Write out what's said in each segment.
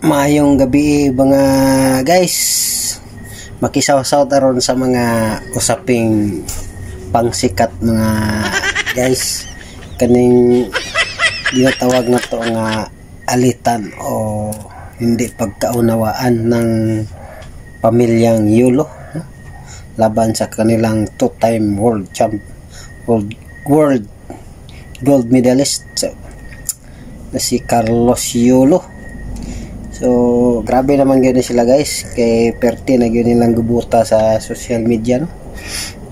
Maayong gabi mga guys. Makisaw-saw taron sa mga usaping pangsikat mga guys. Kaning ginatawag na to nga alitan o hindi pagkaunawaan ng pamilyang Yulo laban sa kanilang two-time world gold medalist na si Carlos Yulo. So, grabe naman gano'n sila guys. Kay perti na gano'n nilang gubuta sa social media, no?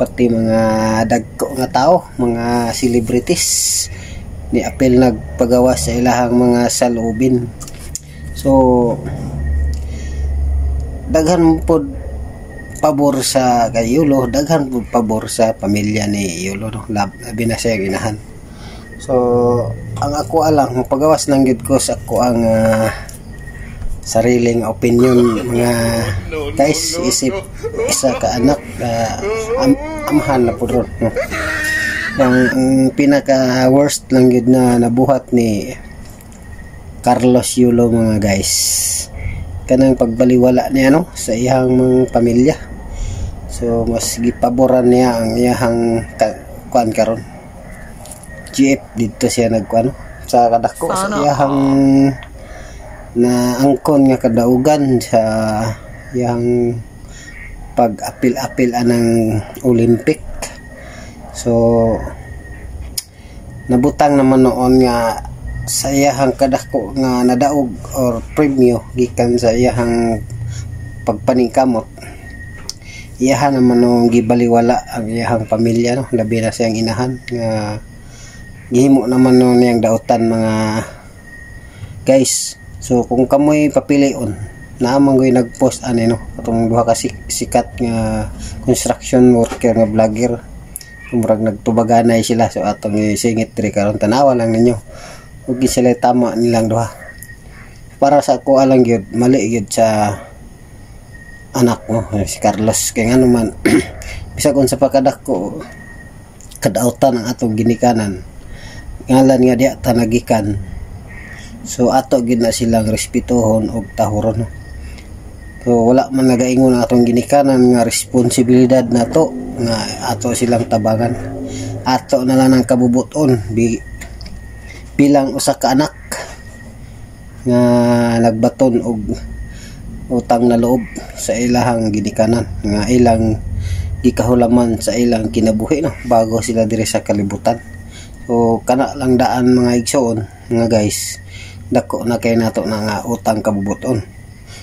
Pati mga dagko nga tao, mga celebrities ni apel nagpagawas sa ilahang mga salubin. So, daghan po pabor sa kay Yulo, daghan po pabor sa pamilya ni Yulo, no? Labi na siya ginahan. So, ang ako alang, pagawas lang gid ko sa ako ang sariling opinion mga guys. Isip isa ka anak amahan na po ron, no? Ang pinaka worst lang yun na nabuhat ni Carlos Yulo mga guys, kanang pagbaliwala niya, no, sa iyang mga pamilya. So mas gipaboran niya ang iyang kuan karon GF dito siya nagkuan, no? Sa kadako sa iyang na angkon nga kadaugan sa yang pag-apil-apil anang Olympic. So nabutang naman noon nga sa iyang kadako nga nadaog or premyo gikan sa iyang pagpaningkamot. Iyahan naman nung gibaliwala ang iyang pamilya, no? Labi na siyang inahan nga gihimo naman nung niyang dautan mga guys. So kung kamoy papilion, naamang ko'y nagpost no, atong duha ka sikat nga construction worker nga vlogger, kumurag nagtubaganay sila. So atong singit diri karon tanawa lang ninyo ug sila tama nilang duha. Para sa ako alang gyud mali gyud sa anak mo si Carlos, kay ngano man bisa kun sa pagkadako kadautan ang atong ginikanan ngalan nga diya tanagikan. So ato gid na silang respetuhon og tahuron, no? So wala man nagaingon ang atong ginikanan nga responsibilidad nato nga ato silang tabangan. Ato na lang ang kabubuton bilang usa ka anak nga nagbaton og utang na loob sa ilahang ginikanan nga ilang gikahulaman sa ilang kinabuhi, no, bago sila diri sa kalibutan. So kana lang daan mga igsoon mga guys, dako na kay nato na nga utang kabubuton.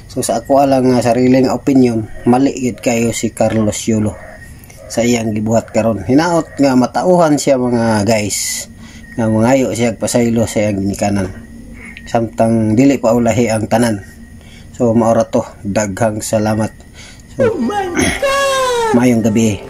So sa ako alang nga sariling opinion, mali gid kayo si Carlos Yulo sa iyang gibuhat karon. Hinaot nga matauhan siya mga guys, nga mangayo siya pasaylo sa iyang ginikanan samtang dili pa ulahi ang tanan. So maura to, daghang salamat. So, oh my God! Mayong gabi.